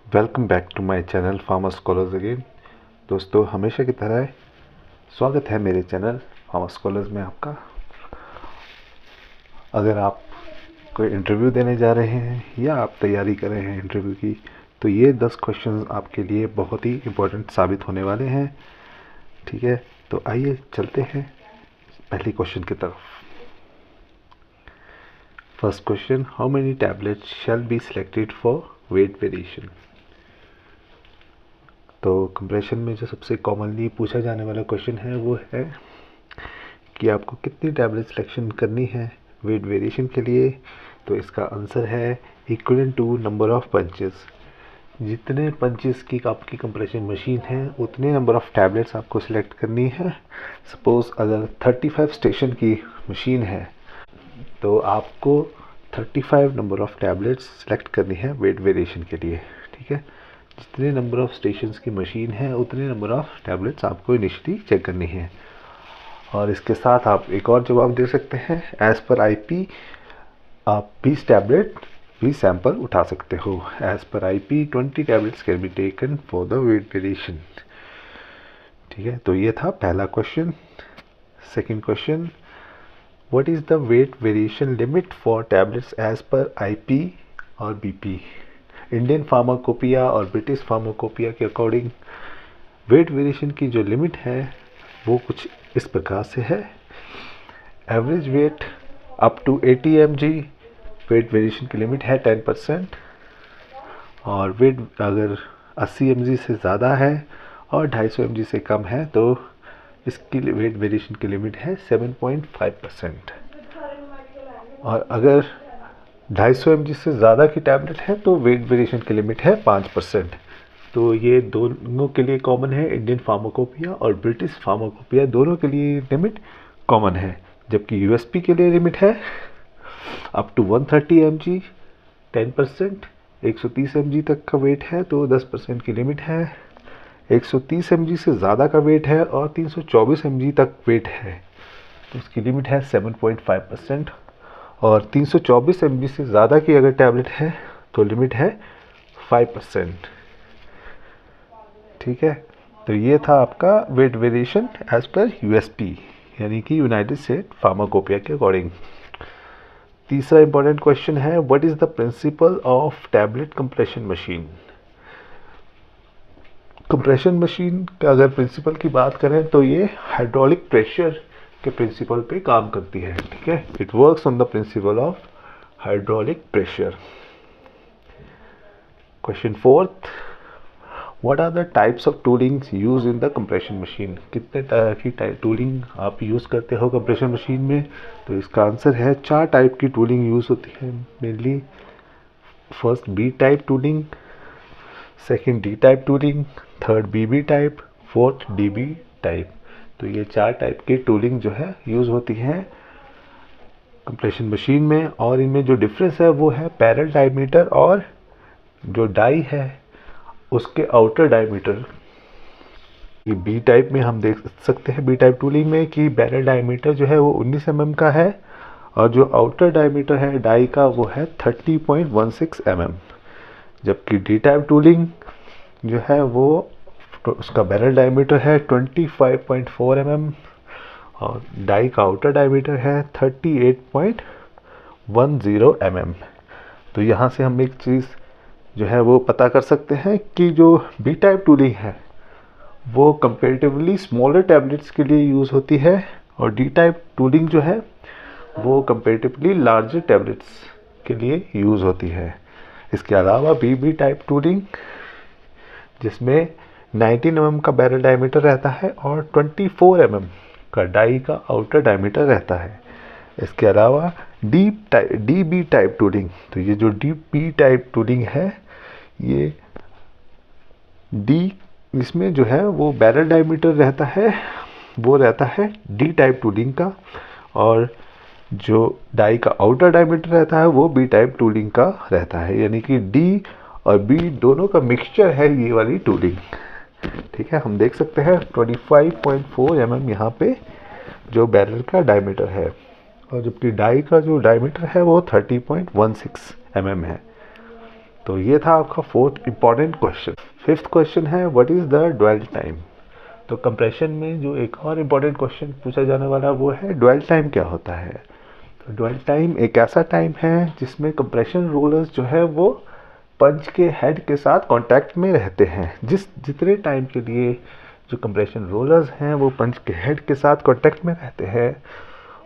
Welcome back to my channel farmer scholars again. दोस्तों, हमेशा की तरह स्वागत है मेरे चैनल फार्मर स्कॉलर्स में आपका। अगर आप कोई इंटरव्यू देने जा रहे हैं या आप तैयारी कर रहे हैं इंटरव्यू की, तो ये 10 क्वेश्चंस आपके लिए बहुत ही इम्पोर्टेंट साबित होने वाले हैं। ठीक है, तो आइए चलते हैं पहले क्वेश्चन की तरफ। First question, how many tablets shall be selected for wait variation. तो कंप्रेशन में जो सबसे कॉमनली पूछा जाने वाला क्वेश्चन है वो है कि आपको कितनी टैबलेट सिलेक्शन करनी है वेट वेरिएशन के लिए। तो इसका आंसर है equal to number of punches. जितने पंचेस की आपकी कंप्रेशन मशीन है उतने नंबर ऑफ टैबलेट्स आपको सिलेक्ट करनी है। सपोज़ अगर 35 स्टेशन की मशीन है तो आपको 35 नंबर ऑफ टैबलेट्स सिलेक्ट करनी है वेट वेरिएशन के लिए। ठीक है, जितने नंबर ऑफ स्टेशंस की मशीन है उतने नंबर ऑफ टैबलेट्स आपको इनिशियली चेक करनी है। और इसके साथ आप एक और जवाब दे सकते हैं, एज़ पर आईपी आप 20 टैबलेट 20 सैंपल उठा सकते हो। As per IP 20 tablets can be taken for the weight variation. ठीक है, तो ये था पहला question. Second question, what is the weight variation limit for tablets as per IP और बीपी। इंडियन फार्माकोपिया और ब्रिटिश फार्माकोपिया के अकॉर्डिंग वेट वेरिएशन की जो लिमिट है वो कुछ इस प्रकार से है। Average weight up to 80 mg weight variation की लिमिट है 10%। और वेट अगर 80 mg से ज़्यादा है और 250 mg से कम है तो इसकी वेट वेरिएशन की लिमिट है 7.5%। और अगर 250 mg से ज़्यादा की टैबलेट है तो वेट वेरिएशन की लिमिट है 5%। तो ये दोनों के लिए कॉमन है, इंडियन फार्माकोपिया और ब्रिटिश फार्माकोपिया दोनों के लिए लिमिट कॉमन है। जबकि यूएसपी के लिए लिमिट है अप टू 130 mg 10%। 130 mg तक का वेट है तो 10% की लिमिट है। 130 mg से ज़्यादा का वेट है और 324 mg तक वेट है तो उसकी लिमिट है 7.5%। और 324 mg से ज़्यादा की अगर टैबलेट है तो लिमिट है 5%। ठीक है, तो ये था आपका weight variation as per USP यानी कि यूनाइटेड स्टेट फार्माकोपिया के अकॉर्डिंग। तीसरा इंपॉर्टेंट क्वेश्चन है, what is the principle of tablet compression machine. Compression machine का अगर प्रिंसिपल की बात करें तो ये हाइड्रोलिक प्रेशर के प्रिंसिपल पे काम करती है। ठीक है, it works on the principle of hydraulic pressure. Question fourth, what are the types of tooling use in the compression machine. कितने तरह की टूलिंग आप यूज़ करते हो कंप्रेशन मशीन में। तो इसका आंसर है 4 टाइप की टूलिंग यूज़ होती है mainly. First B type tooling, second D type tooling, third BB type, fourth DB type. तो ये 4 टाइप की टूलिंग जो है यूज़ होती है कंप्रेशन मशीन में। और इनमें जो डिफरेंस है वो है पैरेलल डायमीटर और जो डाई है उसके आउटर डायमीटर। ये बी टाइप में हम देख सकते हैं, बी टाइप टूलिंग में कि बैरल डायमीटर जो है वो 19 mm का है और जो आउटर डायमीटर है डाई का वो है 30.16 mm। जबकि डी टाइप टूलिंग जो है वो उसका बैरल डायमीटर है 25.4 mm और डाई का आउटर डायमीटर है 38.10 mm। तो यहाँ से हम एक चीज़ जो है वो पता कर सकते हैं कि जो बी टाइप टूलिंग है वो कंपेरेटिवली स्मॉलर टैबलेट्स के लिए यूज़ होती है और डी टाइप टूलिंग जो है वो कंपेरेटिवली लार्जर टैबलेट्स के लिए यूज़ होती है। इसके अलावा बी टाइप टूलिंग जिसमें 19 mm का बैरल डायमीटर रहता है और 24 mm का डाई का आउटर डायमीटर रहता है। इसके अलावा डी बी टाइप टूलिंग, तो ये जो डी बी टाइप टूलिंग है ये डी इसमें जो है वो बैरल डायमीटर रहता है वो रहता है डी टाइप टूलिंग का और जो डाई का आउटर डायमीटर रहता है वो बी टाइप टूलिंग का रहता है। यानी कि डी और बी दोनों का मिक्सचर है ये वाली टूलिंग। ठीक है, हम देख सकते हैं 25.4 mm यहाँ पे जो बैरल का डायमीटर है और जबकि डाई का जो डायमीटर है वो 30.16 mm है। तो ये था आपका fourth important question. Fifth question है what is the dwell time. तो कंप्रेशन में जो एक और इम्पॉर्टेंट क्वेश्चन पूछा जाने वाला वो है ड्वेल टाइम क्या होता है। तो ड्वेल टाइम एक ऐसा टाइम है जिसमें कंप्रेशन रोलर्स जो है वो पंच के हेड के साथ कांटेक्ट में रहते हैं। जितने टाइम के लिए जो कंप्रेशन रोलर्स हैं वो पंच के हेड के साथ कांटेक्ट में रहते हैं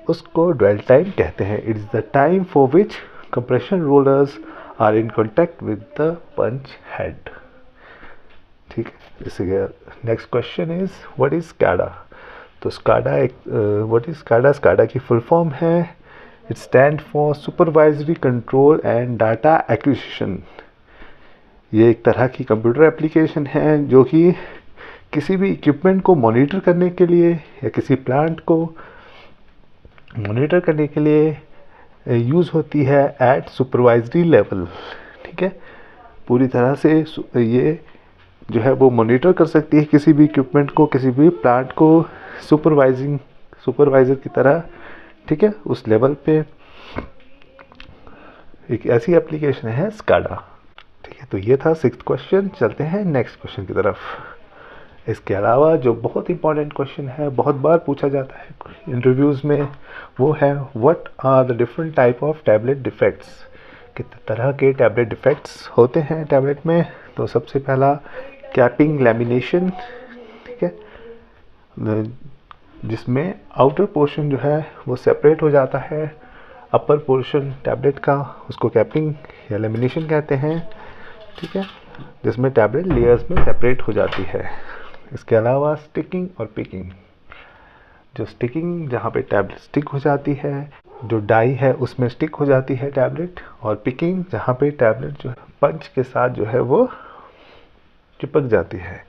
उसको ड्वेल टाइम कहते हैं। It is the time for which compression rollers are in contact with the punch head. ठीक है, इसी next question is what is SCADA. तो स्काडा एक व्हाट इज स्काडा, स्काडा की फुल फॉर्म है it stand for supervisory control and data acquisition. ये एक तरह की कंप्यूटर एप्लीकेशन है जो कि किसी भी इक्विपमेंट को मॉनिटर करने के लिए या किसी प्लांट को मॉनिटर करने के लिए यूज़ होती है एट सुपरवाइजरी लेवल। ठीक है, पूरी तरह से ये जो है वो मॉनिटर कर सकती है किसी भी इक्विपमेंट को, किसी भी प्लांट को सुपरवाइज़र की तरह। ठीक है, उस लेवल पे एक ऐसी एप्लीकेशन है स्काडा। ठीक है, तो ये था सिक्स्थ क्वेश्चन। चलते हैं नेक्स्ट क्वेश्चन की तरफ। इसके अलावा जो बहुत इंपॉर्टेंट क्वेश्चन है, बहुत बार पूछा जाता है इंटरव्यूज़ में, वो है what are the different type of tablet defects. कितने तरह के टैबलेट डिफेक्ट्स होते हैं टैबलेट में। तो सबसे पहला कैपिंग लैमिनेशन। ठीक है, जिसमें आउटर पोर्शन जो है वो सेपरेट हो जाता है अपर पोर्शन टैबलेट का, उसको कैपिंग या लैमिनेशन कहते हैं। ठीक है, जिसमें टैबलेट लेयर्स में सेपरेट हो जाती है। इसके अलावा स्टिकिंग और पिकिंग। जो स्टिकिंग जहाँ पे टैबलेट स्टिक हो जाती है, जो डाई है उसमें स्टिक हो जाती है टैबलेट, और पिकिंग जहाँ पे टैबलेट जो है पंच के साथ जो है वो चिपक जाती है।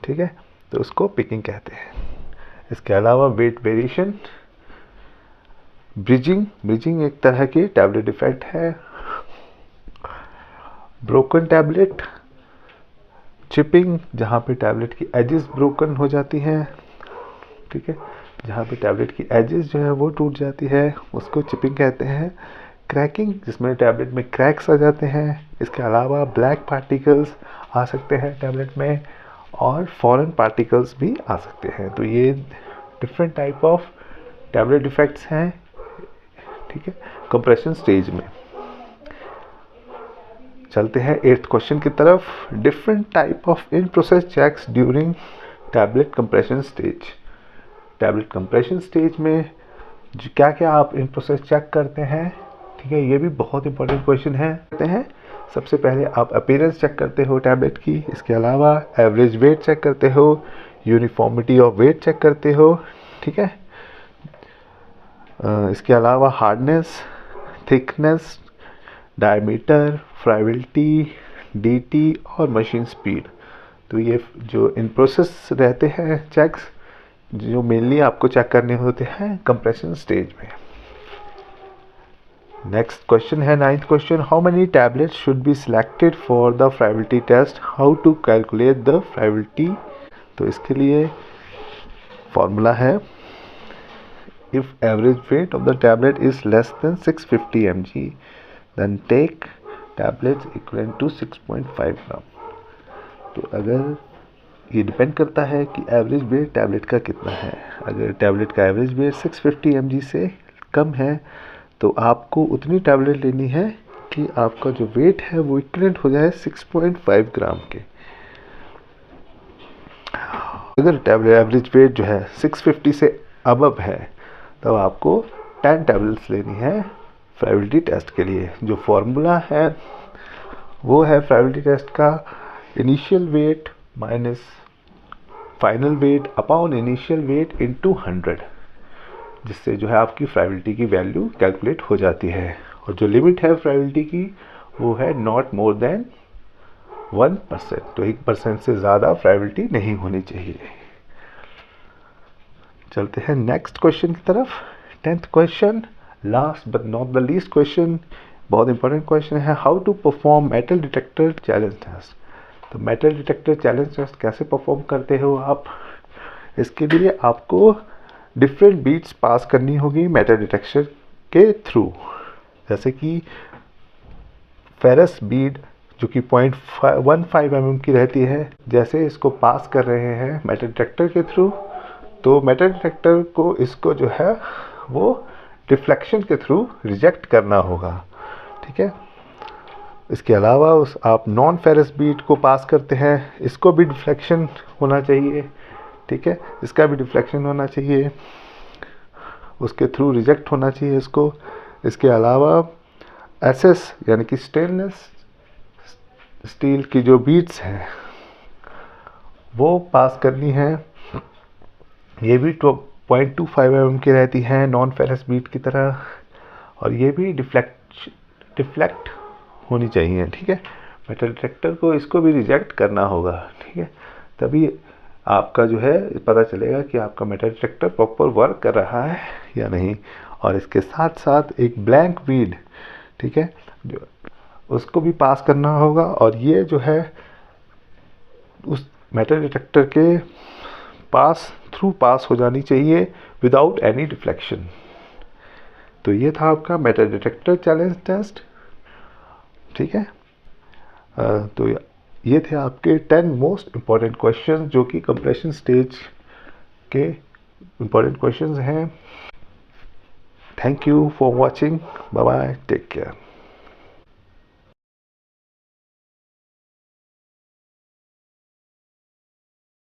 ठीक है, तो उसको पिकिंग कहते हैं। इसके अलावा वेट वेरिएशन, ब्रिजिंग एक तरह की टैबलेट डिफेक्ट है। ब्रोकन टैबलेट, चिपिंग जहाँ पे टैबलेट की एजेस ब्रोकन हो जाती हैं। ठीक है, जहाँ पे टैबलेट की एजेस जो है वो टूट जाती है उसको चिपिंग कहते हैं। क्रैकिंग, जिसमें टैबलेट में क्रैक्स आ जाते हैं। इसके अलावा ब्लैक पार्टिकल्स आ सकते हैं टैबलेट में, और फॉरेन पार्टिकल्स भी आ सकते हैं। तो ये different type of tablet defects हैं। ठीक है, कंप्रेशन स्टेज में। चलते हैं एट्थ क्वेश्चन की तरफ। Different type of in process checks during tablet compression stage. Tablet compression stage में क्या क्या आप इन प्रोसेस चेक करते हैं। ठीक है, ये भी बहुत इंपॉर्टेंट क्वेश्चन है। कहते हैं सबसे पहले आप अपीयरेंस चेक करते हो टैबलेट की। इसके अलावा एवरेज वेट चेक करते हो, यूनिफॉर्मिटी ऑफ वेट चेक करते हो। ठीक है, इसके अलावा hardness, thickness, diameter, friability, DT और मशीन स्पीड। तो ये जो इन प्रोसेस रहते हैं चेक्स, जो मेनली आपको चेक करने होते हैं कंप्रेशन स्टेज में। नेक्स्ट क्वेश्चन है ninth question, how many tablets should be selected for the friability test, how to calculate the friability. तो इसके लिए फॉर्मूला है if average weight of the tablet is less than 650 mg then take tablets equivalent to 6.5 gram. तो अगर ये depend करता है कि एवरेज वेट टैबलेट का कितना है। अगर टैबलेट का एवरेज वेट 650 mg से कम है तो आपको उतनी टैबलेट लेनी है कि आपका जो वेट है वो इक्वलेंट हो जाए 6.5 ग्राम के। अगर टैबलेट एवरेज वेट जो है 650 से अबव है तो आपको 10 टैबलेट्स लेनी है फ्राइबिलिटी टेस्ट के लिए। जो फॉर्मूला है वो है फ्राइबिलिटी टेस्ट का initial wait minus final weight upon initial weight into 100, जिससे जो है आपकी फ्राइबिलिटी की वैल्यू कैलकुलेट हो जाती है। और जो लिमिट है फ्राइबिलिटी की वो है नॉट मोर देन 1%। तो 1% से ज़्यादा फ्राइबिलिटी नहीं होनी चाहिए। चलते हैं नेक्स्ट क्वेश्चन की तरफ। 10th question, last but not the least question, बहुत इंपॉर्टेंट क्वेश्चन है, how to perform metal detector challenge test. तो मेटल डिटेक्टर चैलेंज टेस्ट कैसे परफॉर्म करते हो आप। इसके लिए आपको डिफरेंट बीट्स पास करनी होगी मेटल डिटेक्टर के थ्रू। जैसे कि फेरस बीड जो कि 0.15 mm की रहती है। जैसे इसको पास कर रहे हैं मेटल डिटेक्टर के थ्रू, तो मेटल डिटेक्टर को इसको जो है वो डिफ्लेक्शन के थ्रू रिजेक्ट करना होगा, ठीक है। इसके अलावा आप नॉन फेरस बीट को पास करते हैं, इसको भी डिफ्लेक्शन होना चाहिए, ठीक है, इसका भी डिफ्लेक्शन होना चाहिए, उसके थ्रू रिजेक्ट होना चाहिए इसको। इसके अलावा एसएस यानी कि स्टेनलेस स्टील की जो बीट्स हैं वो पास करनी है, ये भी 0.25 mm की रहती हैं नॉन फेरस बीट की तरह, और ये भी डिफ्लेक्ट होनी चाहिए, ठीक है। मेटल डिटेक्टर को इसको भी रिजेक्ट करना होगा, ठीक है, तभी आपका जो है पता चलेगा कि आपका मेटल डिटेक्टर प्रॉपर वर्क कर रहा है या नहीं। और इसके साथ साथ एक ब्लैंक रीड, ठीक है, जो उसको भी पास करना होगा, और ये जो है उस मेटल डिटेक्टर के पास हो जानी चाहिए विदाउट एनी डिफ्लेक्शन। तो ये था आपका मेटल डिटेक्टर चैलेंज टेस्ट, ठीक है। तो ये थे आपके 10 मोस्ट इम्पॉर्टेंट क्वेश्चन जो कि कंप्रेशन स्टेज के इम्पॉर्टेंट क्वेश्चंस हैं। Thank you for watching, bye bye, take care.